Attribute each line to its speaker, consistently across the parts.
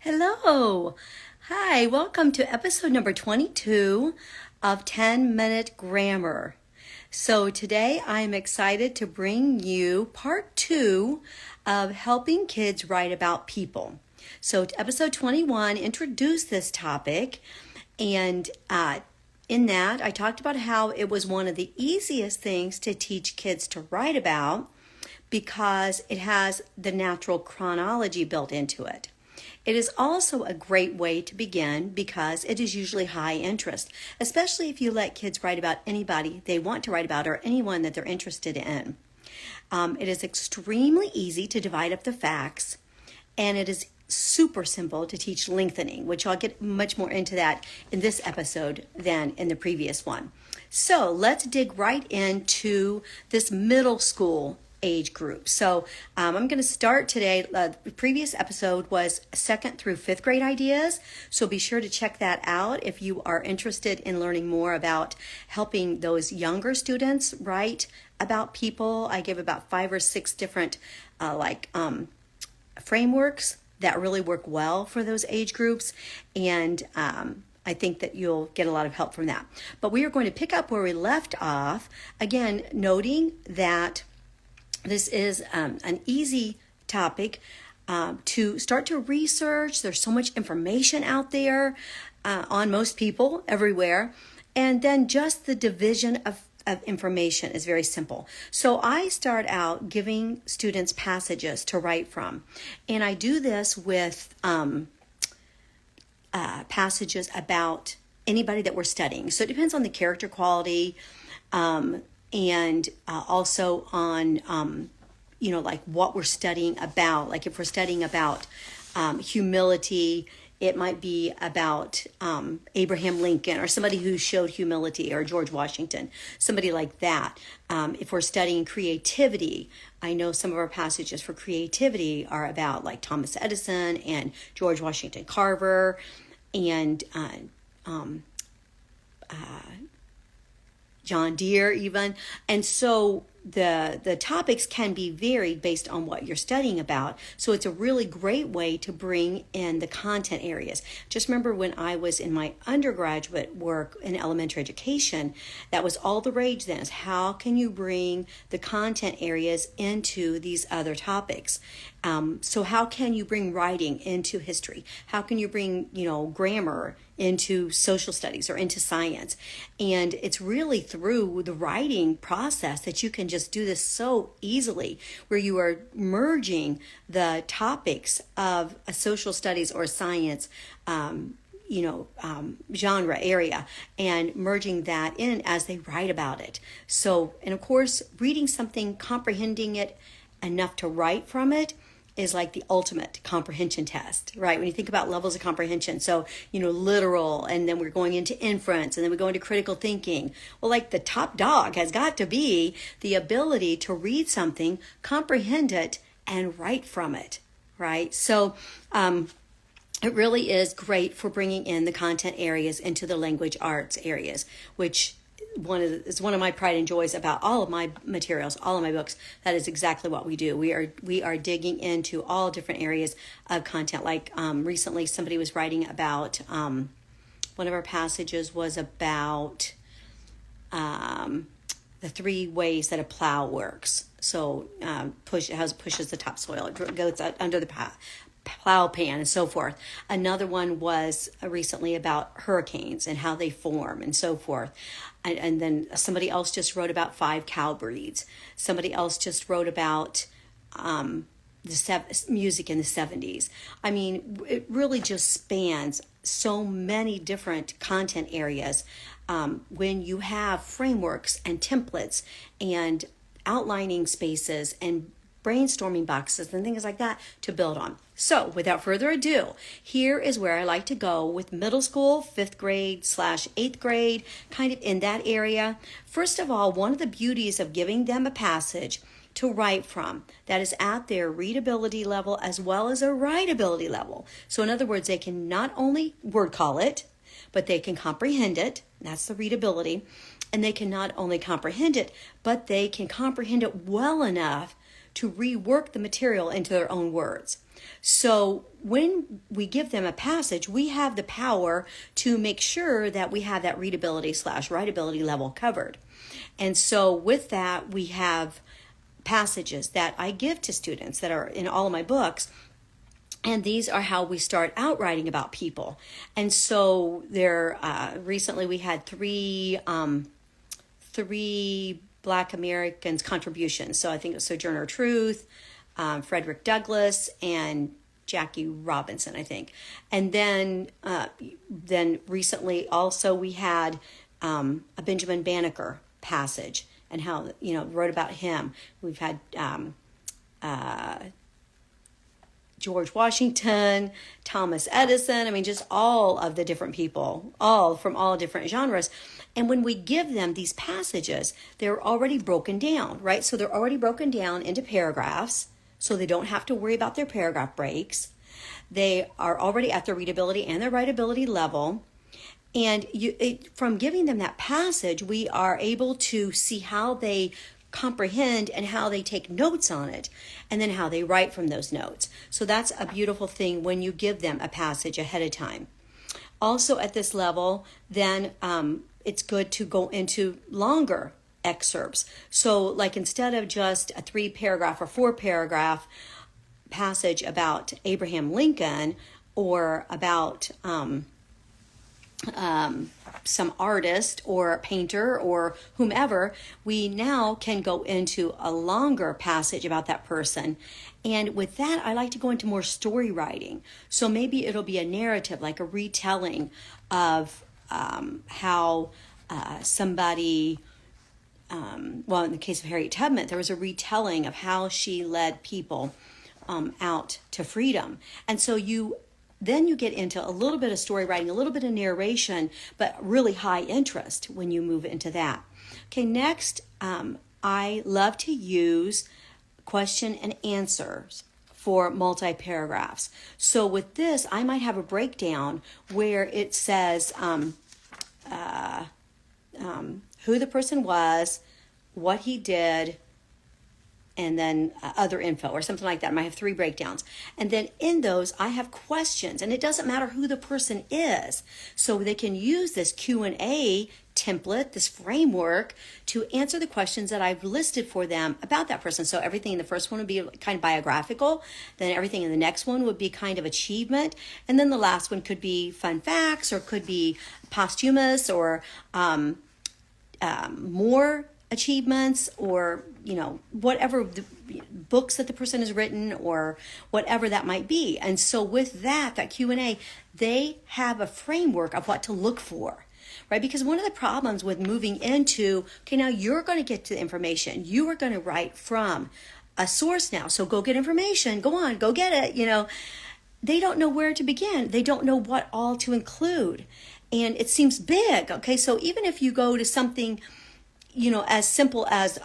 Speaker 1: Hello. Hi, welcome to episode number 22 of 10-Minute Grammar. So today I'm excited to bring you part 2 of helping kids write about people. So episode 21 introduced this topic, and in that I talked about how it was one of the easiest things to teach kids to write about because it has the natural chronology built into it. It is also a great way to begin because it is usually high interest, especially if you let kids write about anybody they want to write about or anyone that they're interested in. It is extremely easy to divide up the facts, and it is super simple to teach lengthening, which I'll get much more into that in this episode than in the previous one. So let's dig right into this middle school age group. So I'm going to start today. The previous episode was 2nd through 5th grade ideas. So be sure to check that out if you are interested in learning more about helping those younger students write about people. I give about 5 or 6 different frameworks that really work well for those age groups. And I think that you'll get a lot of help from that. But we are going to pick up where we left off, again, noting that this is an easy topic to start to research. There's so much information out there on most people everywhere. And then just the division of information is very simple. So I start out giving students passages to write from. And I do this with passages about anybody that we're studying. So it depends on the character quality, and also on, like what we're studying about. Like if we're studying about humility, it might be about Abraham Lincoln or somebody who showed humility, or George Washington, somebody like that. If we're studying creativity, I know some of our passages for creativity are about like Thomas Edison and George Washington Carver and John Deere even. And so the topics can be varied based on what you're studying about. So it's a really great way to bring in the content areas. Just remember when I was in my undergraduate work in elementary education, that was all the rage then, is how can you bring the content areas into these other topics? So how can you bring writing into history? How can you bring, grammar into social studies or into science? And it's really through the writing process that you can just do this so easily, where you are merging the topics of a social studies or science genre area and merging that in as they write about it. So, and of course, reading something, comprehending it enough to write from it is like the ultimate comprehension test, right? When you think about levels of comprehension, so, literal, and then we're going into inference, and then we go into critical thinking. Well, like the top dog has got to be the ability to read something, comprehend it, and write from it, right? So, it really is great for bringing in the content areas into the language arts areas, which is one of my pride and joys about all of my materials, all of my books. That is exactly what we do. We are digging into all different areas of content. Like recently, somebody was writing about one of our passages was about the 3 ways that a plow works. So pushes the topsoil, it goes under the plow pan and so forth. Another one was recently about hurricanes and how they form and so forth. And then somebody else just wrote about 5 cow breeds. Somebody else just wrote about the music in the 70s. I mean, it really just spans so many different content areas when you have frameworks and templates and outlining spaces and brainstorming boxes and things like that to build on. So without further ado, here is where I like to go with middle school, 5th grade / 8th grade, kind of in that area. First of all, one of the beauties of giving them a passage to write from that is at their readability level as well as a writability level. So in other words, they can not only word call it, but they can comprehend it. That's the readability. And they can not only comprehend it, but they can comprehend it well enough to rework the material into their own words. So when we give them a passage, we have the power to make sure that we have that readability/writability level covered. And so with that, we have passages that I give to students that are in all of my books. And these are how we start out writing about people. And so there, recently we had three Black Americans contributions. So I think it was Sojourner Truth, Frederick Douglass, and Jackie Robinson, I think. And then recently also we had a Benjamin Banneker passage and how, wrote about him. We've had George Washington, Thomas Edison. I mean, just all of the different people, all from all different genres. And when we give them these passages, they're already broken down, right? So they're already broken down into paragraphs, so they don't have to worry about their paragraph breaks. They are already at their readability and their writability level. And from giving them that passage, we are able to see how they comprehend and how they take notes on it, and then how they write from those notes. So that's a beautiful thing when you give them a passage ahead of time. Also at this level, then it's good to go into longer excerpts. So like instead of just a 3-paragraph or 4-paragraph passage about Abraham Lincoln or about some artist or painter or whomever, we now can go into a longer passage about that person. And with that, I like to go into more story writing. So maybe it'll be a narrative, like a retelling of how somebody, well, in the case of Harriet Tubman, there was a retelling of how she led people out to freedom. And so then you get into a little bit of story writing, a little bit of narration, but really high interest when you move into that. Okay, next, I love to use question and answers for multi-paragraphs. So with this, I might have a breakdown where it says who the person was, what he did, and then other info or something like that. I might have 3 breakdowns. And then in those, I have questions. And it doesn't matter who the person is. So they can use this Q&A template, this framework, to answer the questions that I've listed for them about that person. So everything in the first one would be kind of biographical. Then everything in the next one would be kind of achievement. And then the last one could be fun facts, or could be posthumous, or more achievements, or whatever the books that the person has written, or whatever that might be. And so with that Q&A, they have a framework of what to look for, right? Because one of the problems with moving into, okay, now you're going to get to the information, you are going to write from a source now, so go get information, go on, go get it. They don't know where to begin, they don't know what all to include, and it seems big. Okay, so even if you go to something as simple as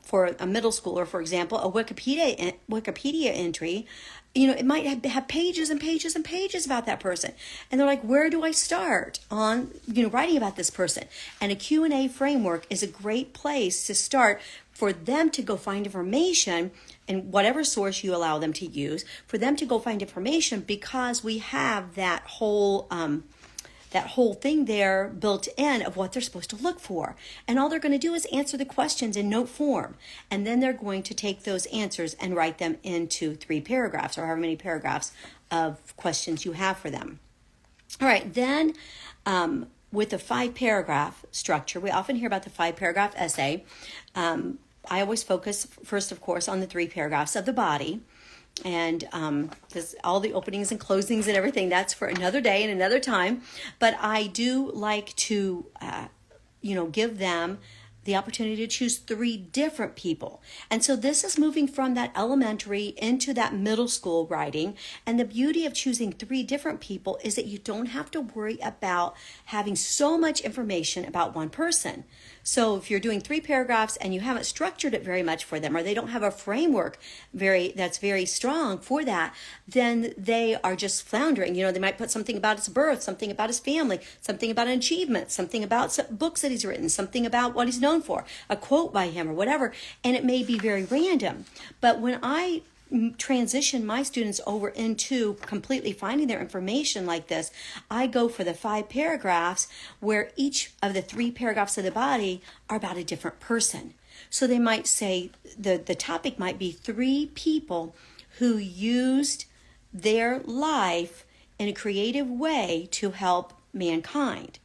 Speaker 1: for a middle schooler, for example, a Wikipedia entry, it might have pages and pages and pages about that person. And they're like, where do I start on, writing about this person? And a Q&A framework is a great place to start for them to go find information, and whatever source you allow them to use, for them to go find information, because we have that whole thing there built in of what they're supposed to look for. And all they're going to do is answer the questions in note form. And then they're going to take those answers and write them into 3 paragraphs, or however many paragraphs of questions you have for them. All right, then with the 5-paragraph structure, we often hear about the 5-paragraph essay. I always focus first, of course, on the 3 paragraphs of the body. And all the openings and closings and everything, that's for another day and another time. But I do like to, give them the opportunity to choose 3 different people. And so this is moving from that elementary into that middle school writing. And the beauty of choosing 3 different people is that you don't have to worry about having so much information about one person. So if you're doing 3 paragraphs and you haven't structured it very much for them, or they don't have a framework that's very strong for that, then they are just floundering. They might put something about his birth, something about his family, something about an achievement, something about some books that he's written, something about what he's known for, a quote by him or whatever, and it may be very random. But when I transition my students over into completely finding their information like this, I go for the 5 paragraphs where each of the 3 paragraphs of the body are about a different person. So they might say the topic might be 3 people who used their life in a creative way to help mankind.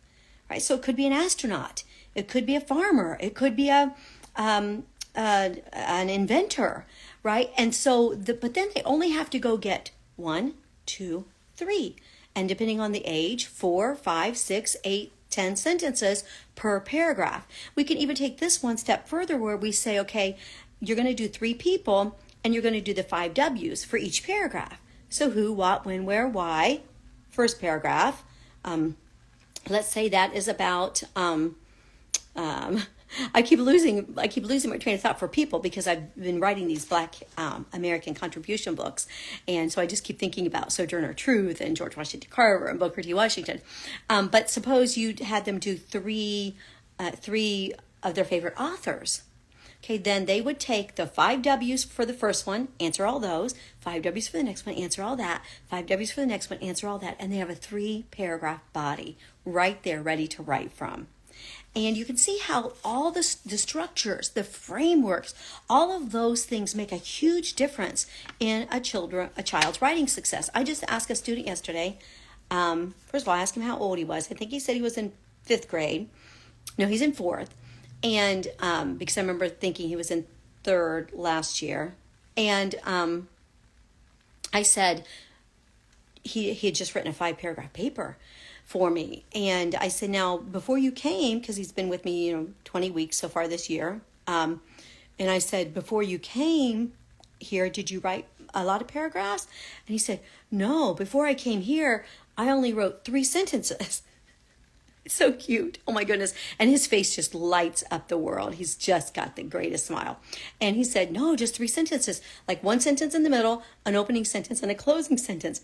Speaker 1: Right? So it could be an astronaut, it could be a farmer, it could be an inventor, right? And so, but then they only have to go get 1, 2, 3. And depending on the age, 4, 5, 6, 8, 10 sentences per paragraph. We can even take this one step further where we say, okay, you're going to do 3 people and you're going to do the 5 W's for each paragraph. So who, what, when, where, why. First paragraph. Let's say that is about, I keep losing my train of thought for people because I've been writing these Black American contribution books. And so I just keep thinking about Sojourner Truth and George Washington Carver and Booker T. Washington. But suppose you had them do three of their favorite authors. Okay, then they would take the 5 W's for the first one, answer all those, 5 W's for the next one, answer all that, 5 W's for the next one, answer all that, and they have a 3-paragraph body right there ready to write from. And you can see how all the structures, the frameworks, all of those things make a huge difference in a child's writing success. I just asked a student yesterday, first of all, I asked him how old he was. I think he said he was in 5th grade. No, he's in 4th. And because I remember thinking he was in 3rd last year. And I said he had just written a 5-paragraph paper for me. And I said, now, before you came, because he's been with me, 20 weeks so far this year. And I said, before you came here, did you write a lot of paragraphs? And he said, no, before I came here, I only wrote 3 sentences. So cute. Oh my goodness. And his face just lights up the world. He's just got the greatest smile. And he said, no, just 3 sentences, like 1 sentence in the middle, an opening sentence, and a closing sentence.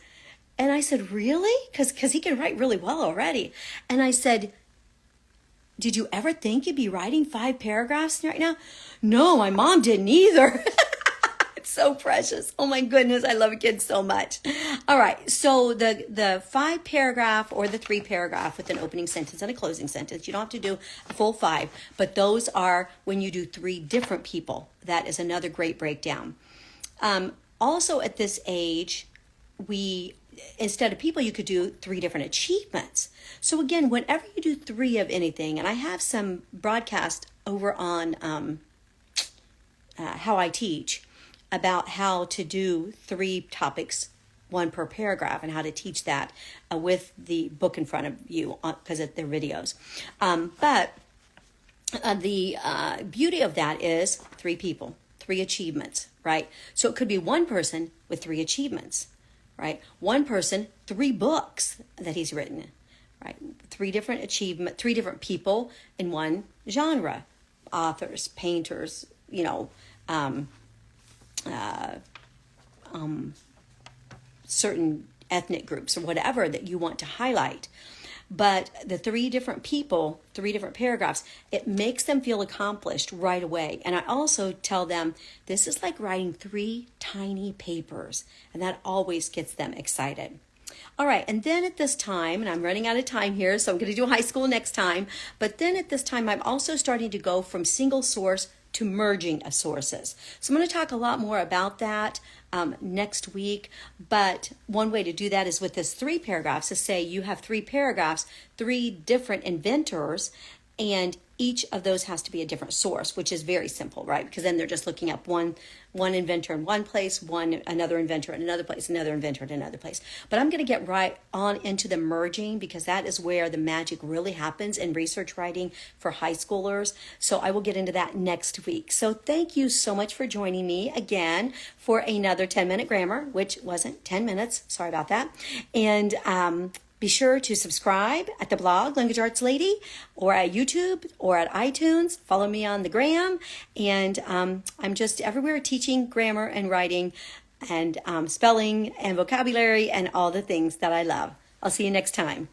Speaker 1: And I said, really? Because he can write really well already. And I said, did you ever think you'd be writing 5 paragraphs right now? No, my mom didn't either. It's so precious. Oh my goodness, I love kids so much. All right, so the 5-paragraph or the 3-paragraph with an opening sentence and a closing sentence. You don't have to do a full 5, but those are when you do 3 different people. That is another great breakdown. Also at this age, instead of people, you could do 3 different achievements. So again, whenever you do 3 of anything, and I have some broadcast over on How I Teach about how to do 3 topics, 1 per paragraph, and how to teach that with the book in front of you because they're videos. But the beauty of that is 3 people, 3 achievements, right? So it could be 1 person with 3 achievements. Right? 1 person, 3 books that he's written, right? 3 different 3 different people in 1 genre, authors, painters, certain ethnic groups or whatever that you want to highlight. But the 3 different people, 3 different paragraphs, it makes them feel accomplished right away. And I also tell them this is like writing 3 tiny papers, and that always gets them excited. All right, and then at this time, and I'm running out of time here, so I'm going to do high school next time. But then at this time, I'm also starting to go from single source to merging of sources. So I'm going to talk a lot more about that next week. But one way to do that is with this 3 paragraphs, to say you have 3 paragraphs, 3 different inventors, and each of those has to be a different source, which is very simple, right? Because then they're just looking up one inventor in one place, another inventor in another place, another inventor in another place. But I'm going to get right on into the merging, because that is where the magic really happens in research writing for high schoolers. So I will get into that next week. So thank you so much for joining me again for another 10-minute grammar, which wasn't 10 minutes. Sorry about that. And be sure to subscribe at the blog, Language Arts Lady, or at YouTube, or at iTunes. Follow me on the gram. And I'm just everywhere teaching grammar and writing and spelling and vocabulary and all the things that I love. I'll see you next time.